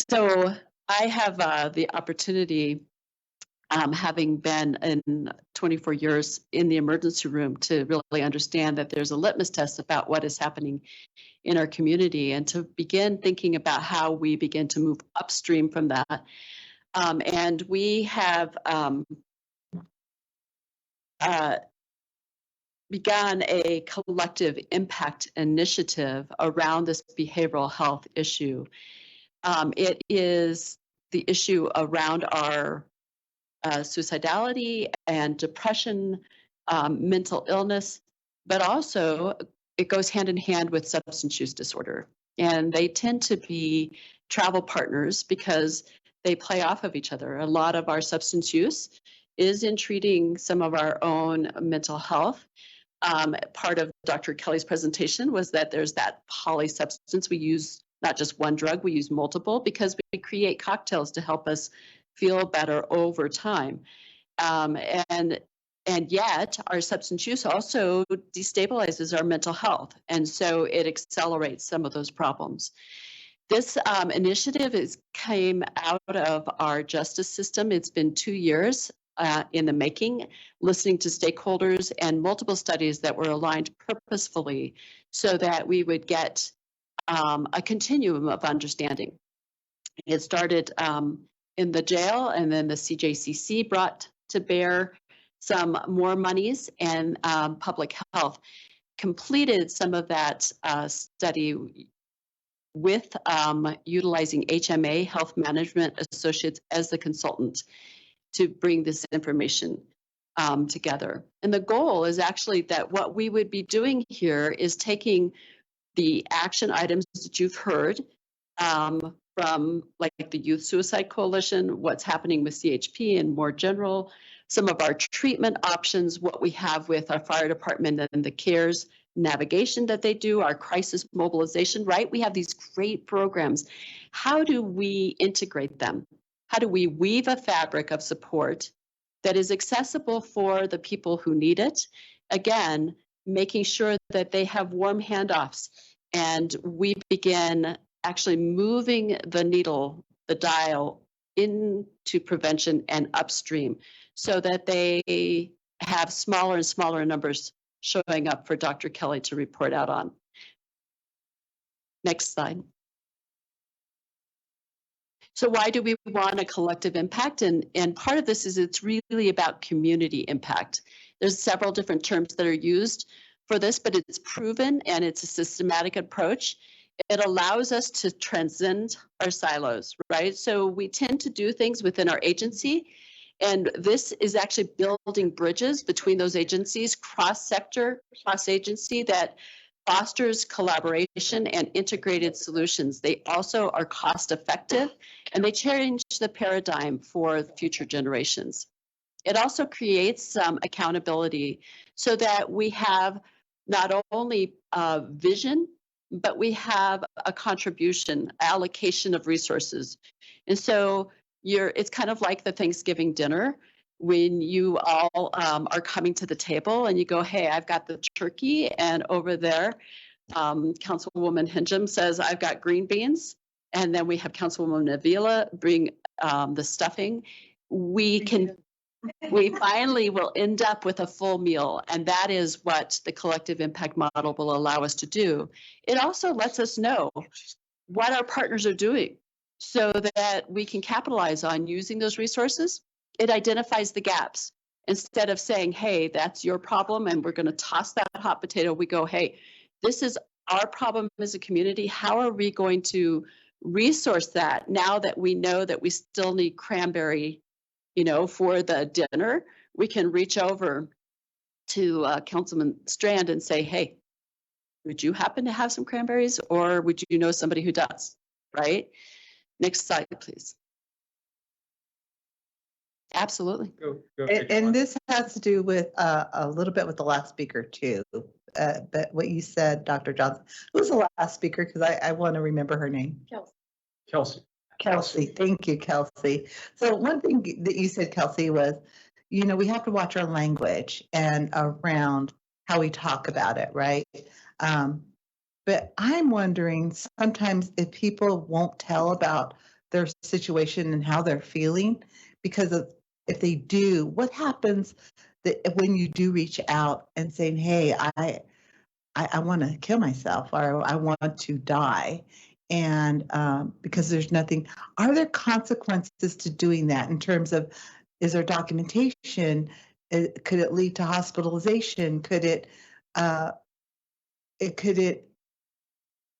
So I have the opportunity, having been in 24 years in the emergency room, to really understand that there's a litmus test about what is happening in our community, and to begin thinking about how we begin to move upstream from that. And we have begun a collective impact initiative around this behavioral health issue. It is the issue around our suicidality and depression, mental illness, but also it goes hand in hand with substance use disorder. And they tend to be travel partners because they play off of each other. A lot of our substance use is in treating some of our own mental health. Part of Dr. Kelly's presentation was that there's that polysubstance. We use not just one drug, we use multiple because we create cocktails to help us feel better over time. And yet our substance use also destabilizes our mental health. And so it accelerates some of those problems. This initiative came out of our justice system. It's been 2 years in the making, listening to stakeholders and multiple studies that were aligned purposefully so that we would get a continuum of understanding. It started in the jail, and then the CJCC brought to bear some more monies, and public health completed some of that study with utilizing HMA, Health Management Associates, as the consultant to bring this information together. And the goal is actually that what we would be doing here is taking the action items that you've heard from like the Youth Suicide Coalition, what's happening with CHP and more general, some of our treatment options, what we have with our fire department and the CARES navigation that they do, our crisis mobilization, right? We have these great programs. How do we integrate them? How do we weave a fabric of support that is accessible for the people who need it? Again, making sure that they have warm handoffs, and we begin actually moving the needle, the dial, into prevention and upstream so that they have smaller and smaller numbers showing up for Dr. Kelly to report out on. Next slide. So why do we want a collective impact? And part of this is it's really about community impact. There's several different terms that are used for this, but it's proven and it's a systematic approach. It allows us to transcend our silos, right? So we tend to do things within our agency, and this is actually building bridges between those agencies, cross-sector, cross-agency, that fosters collaboration and integrated solutions. They also are cost-effective, and they change the paradigm for future generations. It also creates some accountability so that we have not only vision, but we have a contribution, allocation of resources. And so it's kind of like the Thanksgiving dinner when you all are coming to the table and you go, hey, I've got the turkey, and over there, Councilwoman Hingham says, I've got green beans. And then we have Councilwoman Avila bring the stuffing. We finally will end up with a full meal, and that is what the collective impact model will allow us to do. It also lets us know what our partners are doing so that we can capitalize on using those resources. It identifies the gaps. Instead of saying, hey, that's your problem and we're going to toss that hot potato, we go, hey, this is our problem as a community. How are we going to resource that now that we know that we still need cranberry, for the dinner? We can reach over to Councilman Strand and say, hey, would you happen to have some cranberries, or would you know somebody who does, right? Next slide, please. Absolutely. Go and this has to do with a little bit with the last speaker too. But what you said, Dr. Johnson, who was the last speaker? Because I want to remember her name. Kelsey. Thank you, Kelsey. So one thing that you said, Kelsey, was, we have to watch our language and around how we talk about it, right? But I'm wondering sometimes if people won't tell about their situation and how they're feeling, because of, if they do, what happens that when you do reach out and saying, hey, I want to kill myself, or I want to die, and because there's nothing, are there consequences to doing that in terms of, is there documentation? Could it lead to hospitalization? Could it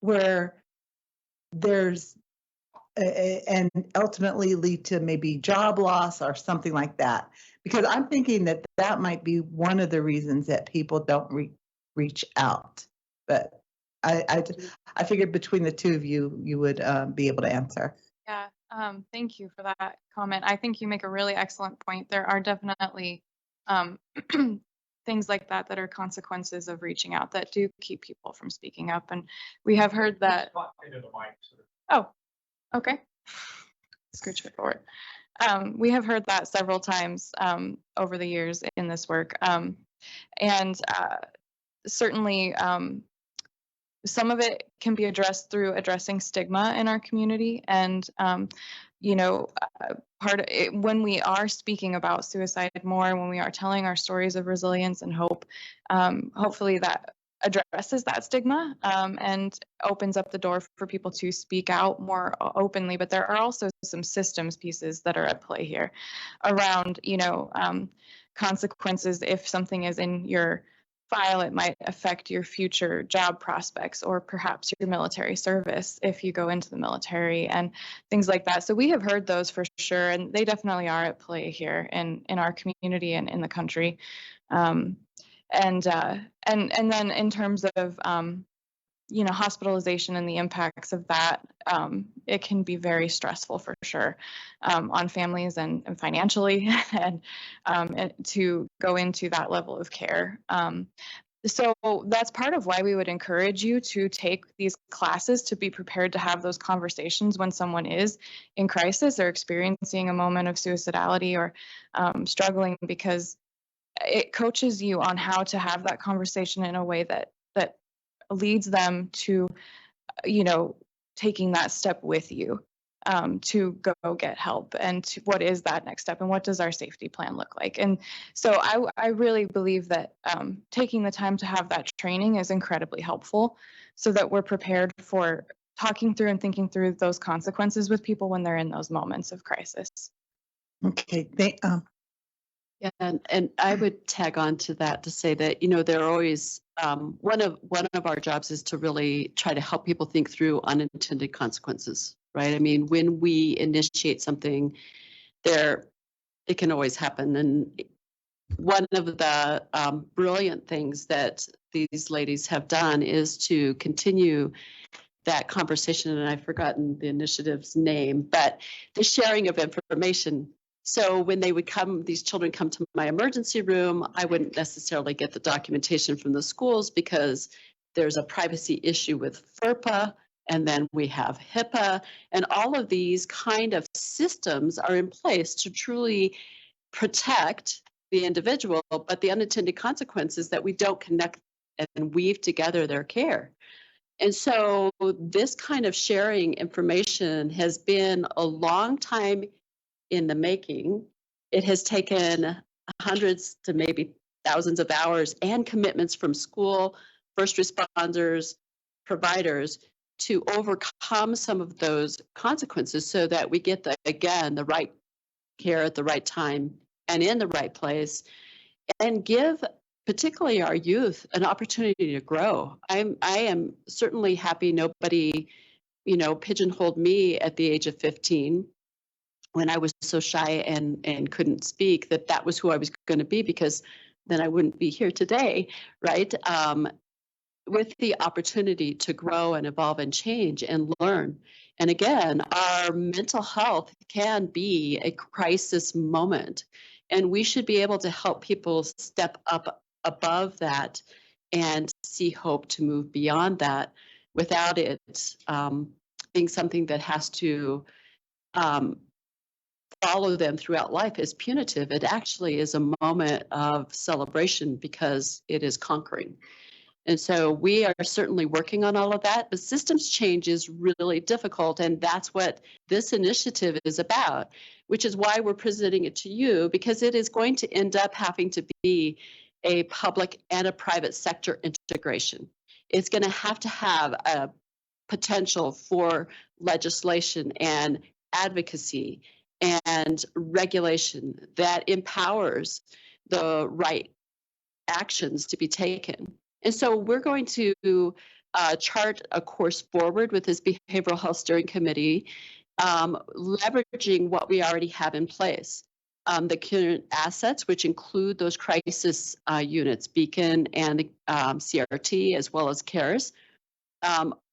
where there's and ultimately lead to maybe job loss or something like that? Because I'm thinking that that might be one of the reasons that people don't reach out. But I figured between the two of you, you would be able to answer. Yeah, thank you for that comment. I think you make a really excellent point. There are definitely things like that that are consequences of reaching out that do keep people from speaking up. And we have heard that. Oh, okay. Scooch it forward. We have heard that several times over the years in this work. And certainly, some of it can be addressed through addressing stigma in our community. And, you know, part of it, when we are speaking about suicide more, when we are telling our stories of resilience and hope, hopefully that addresses that stigma and opens up the door for people to speak out more openly. But there are also some systems pieces that are at play here around, you know, consequences. If something is in your file, it might affect your future job prospects, or perhaps your military service if you go into the military and things like that. So we have heard those for sure, and they definitely are at play here in our community and in the country. And then in terms of you know, hospitalization and the impacts of that, it can be very stressful for sure on families and financially, and to go into that level of care. So that's part of why we would encourage you to take these classes, to be prepared to have those conversations when someone is in crisis or experiencing a moment of suicidality or struggling, because it coaches you on how to have that conversation in a way that leads them to, you know, taking that step with you to go get help, and to what is that next step, and what does our safety plan look like. And so I really believe that taking the time to have that training is incredibly helpful, so that we're prepared for talking through and thinking through those consequences with people when they're in those moments of crisis. Okay. Yeah, and I would tag on to that to say that, you know, there are always one of our jobs is to really try to help people think through unintended consequences, right? I mean, when we initiate something, it can always happen. And one of the brilliant things that these ladies have done is to continue that conversation, and I've forgotten the initiative's name, but the sharing of information. So when they would come, these children come to my emergency room, I wouldn't necessarily get the documentation from the schools because there's a privacy issue with FERPA, and then we have HIPAA, and all of these kind of systems are in place to truly protect the individual, but the unintended consequences that we don't connect and weave together their care. And so this kind of sharing information has been a long time in the making. It has taken hundreds to maybe thousands of hours and commitments from school, first responders, providers to overcome some of those consequences, so that we get the right care at the right time and in the right place, and give particularly our youth an opportunity to grow. I am certainly happy nobody, you know, pigeonholed me at the age of 15 when I was so shy and couldn't speak, that was who I was going to be, because then I wouldn't be here today, right? With the opportunity to grow and evolve and change and learn. And again, our mental health can be a crisis moment, and we should be able to help people step up above that and see hope to move beyond that, without it being something that has to follow them throughout life as punitive. It actually is a moment of celebration because it is conquering. And so we are certainly working on all of that, but systems change is really difficult. And that's what this initiative is about, which is why we're presenting it to you, because it is going to end up having to be a public and a private sector integration. It's going to have a potential for legislation and advocacy and regulation that empowers the right actions to be taken. And so we're going to chart a course forward with this Behavioral Health Steering Committee, leveraging what we already have in place. The current assets, which include those crisis units, Beacon and the CRT, as well as CARES,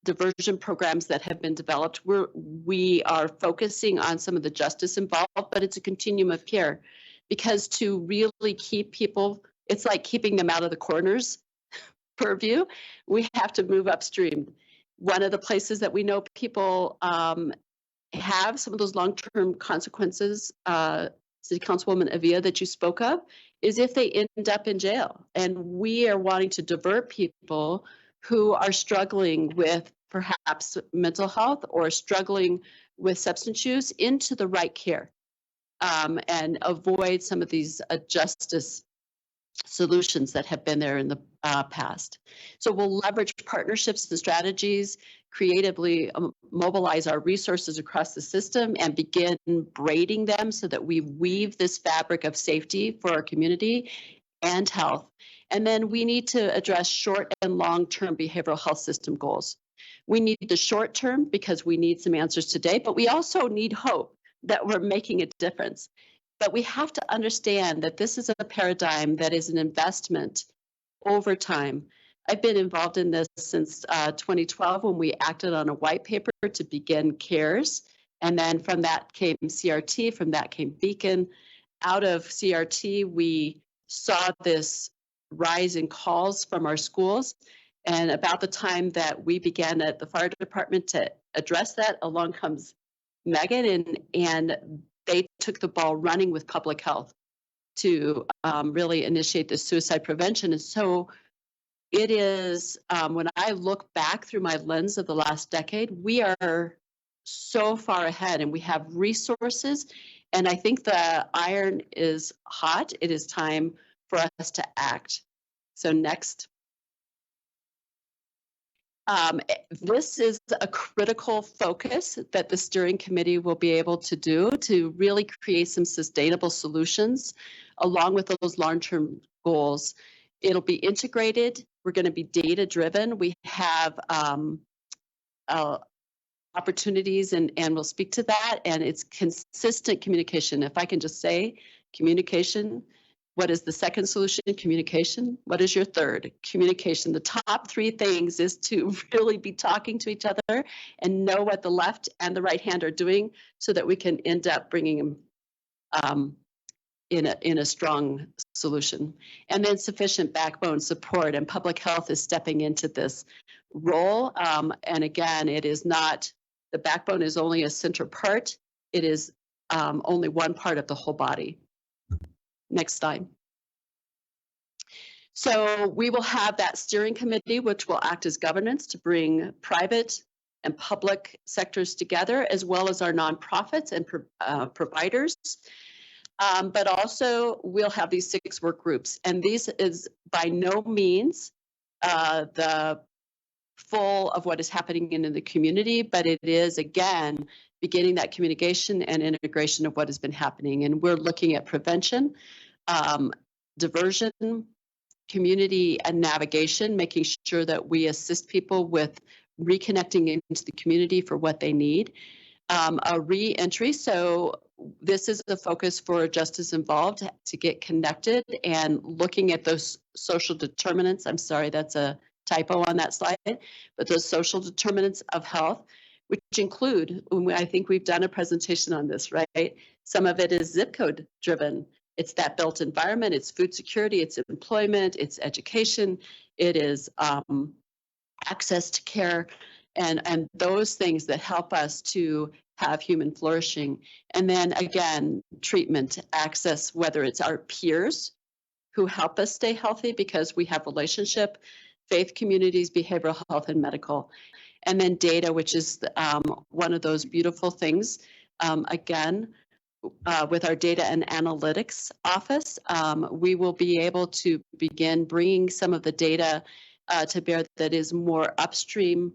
diversion programs that have been developed. We are focusing on some of the justice involved, but it's a continuum of care, because to really keep people, it's like keeping them out of the coroner's purview. We have to move upstream. One of the places that we know people have some of those long-term consequences, City Councilwoman Avia, that you spoke of, is if they end up in jail. And we are wanting to divert people who are struggling with perhaps mental health or struggling with substance use into the right care, and avoid some of these justice solutions that have been there in the past. So we'll leverage partnerships and strategies, creatively mobilize our resources across the system, and begin braiding them so that we weave this fabric of safety for our community and health. And then we need to address short and long-term behavioral health system goals. We need the short term because we need some answers today, but we also need hope that we're making a difference. But we have to understand that this is a paradigm that is an investment over time. I've been involved in this since 2012 when we acted on a white paper to begin CARES. And then from that came CRT, from that came Beacon. Out of CRT, we saw this rise in calls from our schools. And about the time that we began at the fire department to address that, along comes Megan, and they took the ball running with public health to really initiate the suicide prevention. And so it is, when I look back through my lens of the last decade, we are so far ahead and we have resources. And I think the iron is hot. It is time for us to act. So next. This is a critical focus that the steering committee will be able to do to really create some sustainable solutions along with those long-term goals. It'll be integrated. We're going to be data-driven. We have opportunities, and we'll speak to that, and it's consistent communication. If I can just say communication. What is the second solution? Communication. What is your third? Communication. The top three things is to really be talking to each other and know what the left and the right hand are doing so that we can end up bringing them in a strong solution. And then sufficient backbone support, and public health is stepping into this role. And again, it is not, the backbone is only a center part. It is only one part of the whole body. Next slide. So we will have that steering committee, which will act as governance to bring private and public sectors together, as well as our nonprofits and providers. But also we'll have these 6 work groups. And these is by no means the full of what is happening in the community, but it is, again, beginning that communication and integration of what has been happening. And we're looking at prevention, diversion, community and navigation, making sure that we assist people with reconnecting into the community for what they need. A re-entry, so this is the focus for Justice Involved to get connected and looking at those social determinants. I'm sorry, that's a typo on that slide, but those social determinants of health, which include, I think we've done a presentation on this, right? Some of it is zip code driven. It's that built environment, it's food security, it's employment, it's education, it is access to care, and those things that help us to have human flourishing. And then again, treatment, access, whether it's our peers who help us stay healthy because we have relationship, faith communities, behavioral health, and medical. And then data, which is one of those beautiful things. Again, with our data and analytics office, we will be able to begin bringing some of the data to bear that is more upstream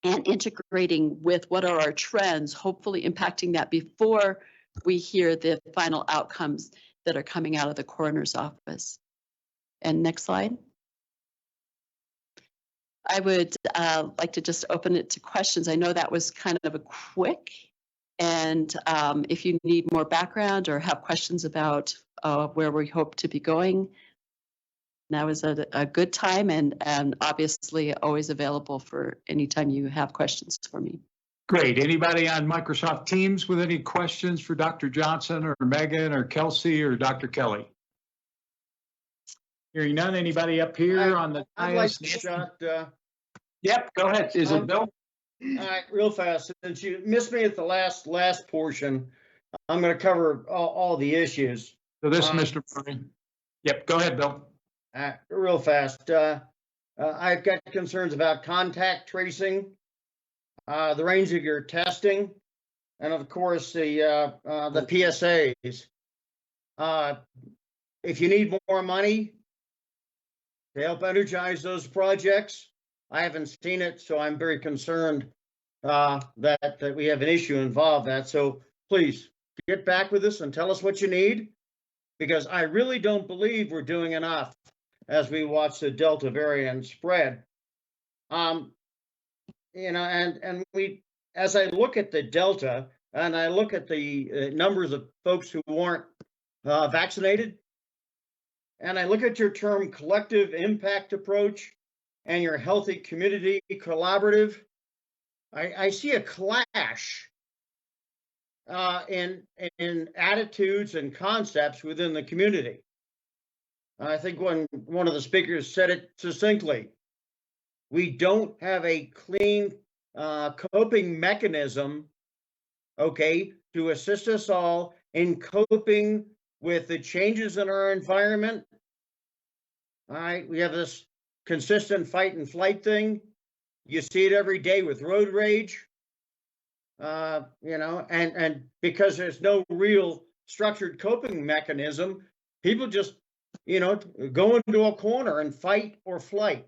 and integrating with what are our trends, hopefully impacting that before we hear the final outcomes that are coming out of the coroner's office. And next slide. I would like to just open it to questions. I know that was kind of a quick, and if you need more background or have questions about where we hope to be going, now is a good time, and obviously always available for any time you have questions for me. Great. Anybody on Microsoft Teams with any questions for Dr. Johnson or Megan or Kelsey or Dr. Kelly? Hearing none. Anybody up here on the I'd like to IS? shot, Yep, go ahead. Is it Bill? all right, real fast. Since you missed me at the last portion, I'm going to cover all the issues. So this is Mr. Murray. Yep, go ahead, Bill. Real fast. I've got concerns about contact tracing, the range of your testing, and of course the PSAs. If you need more money to help energize those projects, I haven't seen it, so I'm very concerned that we have an issue involved that. So please get back with us and tell us what you need, because I really don't believe we're doing enough as we watch the Delta variant spread. You know, and we, as I look at the Delta and I look at the numbers of folks who aren't vaccinated, and I look at your term collective impact approach and your healthy community collaborative, I see a clash in attitudes and concepts within the community. I think when one of the speakers said it succinctly, we don't have a clean coping mechanism, okay, to assist us all in coping with the changes in our environment. All right, we have this consistent fight and flight thing. You see it every day with road rage, you know, and because there's no real structured coping mechanism, people just, you know, go into a corner and fight or flight.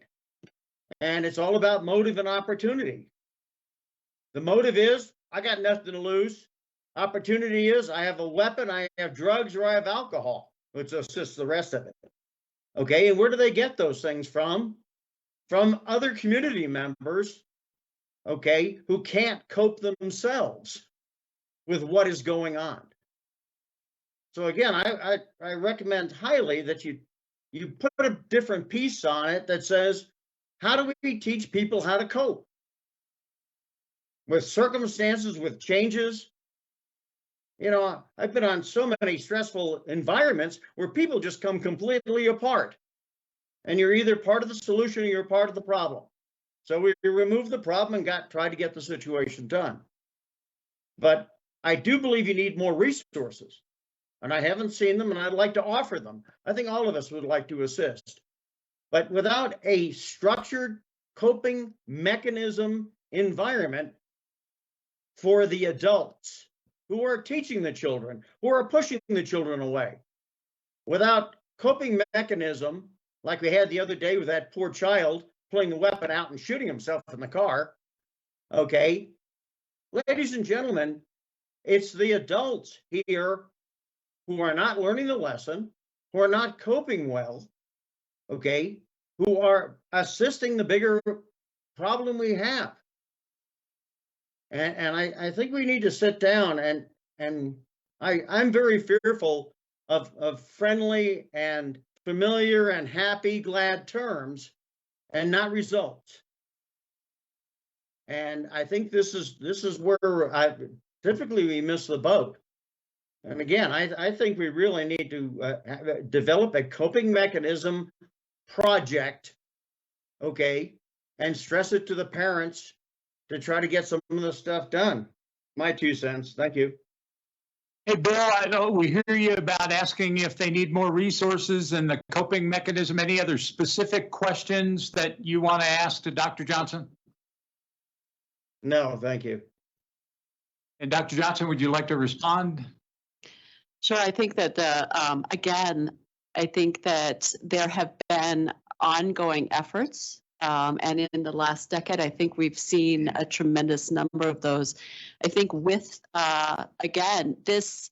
And it's all about motive and opportunity. The motive is, I got nothing to lose. Opportunity is, I have a weapon, I have drugs, or I have alcohol, which assists the rest of it. Okay, and where do they get those things from? From other community members, okay, who can't cope themselves with what is going on. So again, I recommend highly that you put a different piece on it that says, how do we teach people how to cope with circumstances, with changes? You know, I've been on so many stressful environments where people just come completely apart. And you're either part of the solution or you're part of the problem. So we removed the problem and tried to get the situation done. But I do believe you need more resources. And I haven't seen them, and I'd like to offer them. I think all of us would like to assist. But without a structured coping mechanism environment for the adults who are teaching the children, who are pushing the children away, without coping mechanism, like we had the other day with that poor child pulling the weapon out and shooting himself in the car, okay? Ladies and gentlemen, it's the adults here who are not learning the lesson, who are not coping well, okay, who are assisting the bigger problem we have. And I think we need to sit down, and I'm very fearful of friendly and familiar and happy, glad terms and not results. And I think this is where typically we miss the boat. And again, I think we really need to develop a coping mechanism project, okay, and stress it to the parents to try to get some of the stuff done. My 2 cents. Thank you. Hey, Bill, I know we hear you about asking if they need more resources and the coping mechanism. Any other specific questions that you want to ask to Dr. Johnson? No, thank you. And Dr. Johnson, would you like to respond? Sure. I think that again, I think that there have been ongoing efforts. And in the last decade, I think we've seen a tremendous number of those. I think with, again, this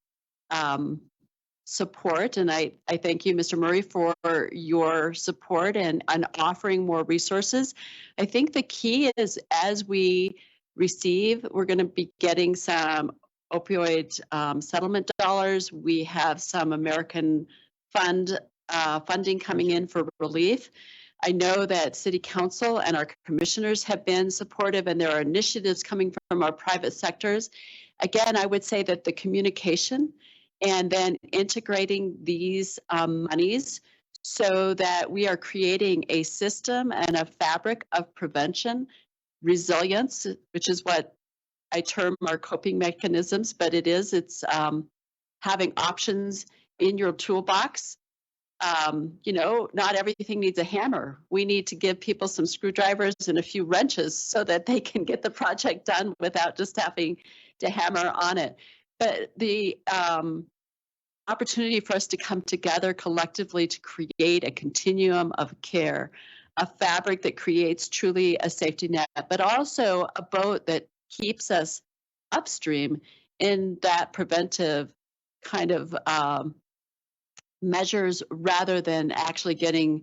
support, and I thank you, Mr. Murray, for your support and offering more resources. I think the key is as we receive, we're going to be getting some opioid settlement dollars. We have some American funding coming in for relief. I know that City Council and our commissioners have been supportive, and there are initiatives coming from our private sectors. Again, I would say that the communication and then integrating these monies so that we are creating a system and a fabric of prevention, resilience, which is what I term our coping mechanisms, but it's having options in your toolbox. Not everything needs a hammer. We need to give people some screwdrivers and a few wrenches so that they can get the project done without just having to hammer on it. But the opportunity for us to come together collectively to create a continuum of care, a fabric that creates truly a safety net, but also a boat that keeps us upstream in that preventive kind of measures rather than actually getting,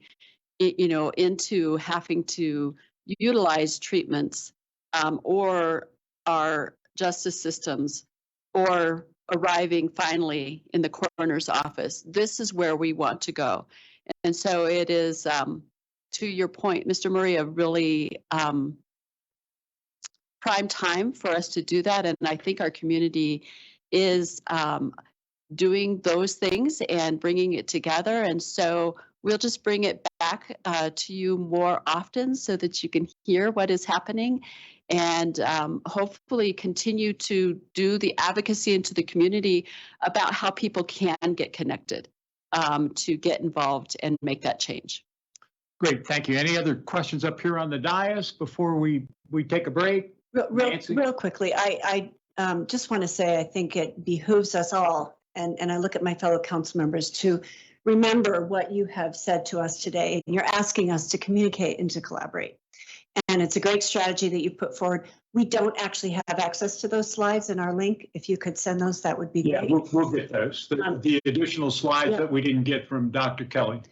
into having to utilize treatments or our justice systems or arriving finally in the coroner's office. This is where we want to go. And so it is, to your point, Mr. Murray, a really prime time for us to do that. And I think our community is doing those things and bringing it together. And so we'll just bring it back to you more often so that you can hear what is happening and hopefully continue to do the advocacy into the community about how people can get connected to get involved and make that change. Great, thank you. Any other questions up here on the dais before we take a break? Real quickly, I just want to say I think it behooves us all, and I look at my fellow council members, to remember what you have said to us today. You're asking us to communicate and to collaborate. And it's a great strategy that you put forward. We don't actually have access to those slides in our link. If you could send those, that would be great. Yeah, we'll get those. The additional slides that we didn't get from Dr. Kelly.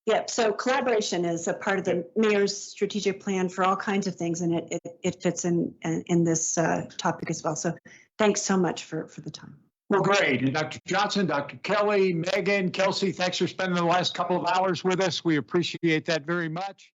Yep. So collaboration is a part of the mayor's strategic plan for all kinds of things, and it fits in this topic as well. So thanks so much for the time. Well, great. And Dr. Johnson, Dr. Kelly, Megan, Kelsey, thanks for spending the last couple of hours with us. We appreciate that very much.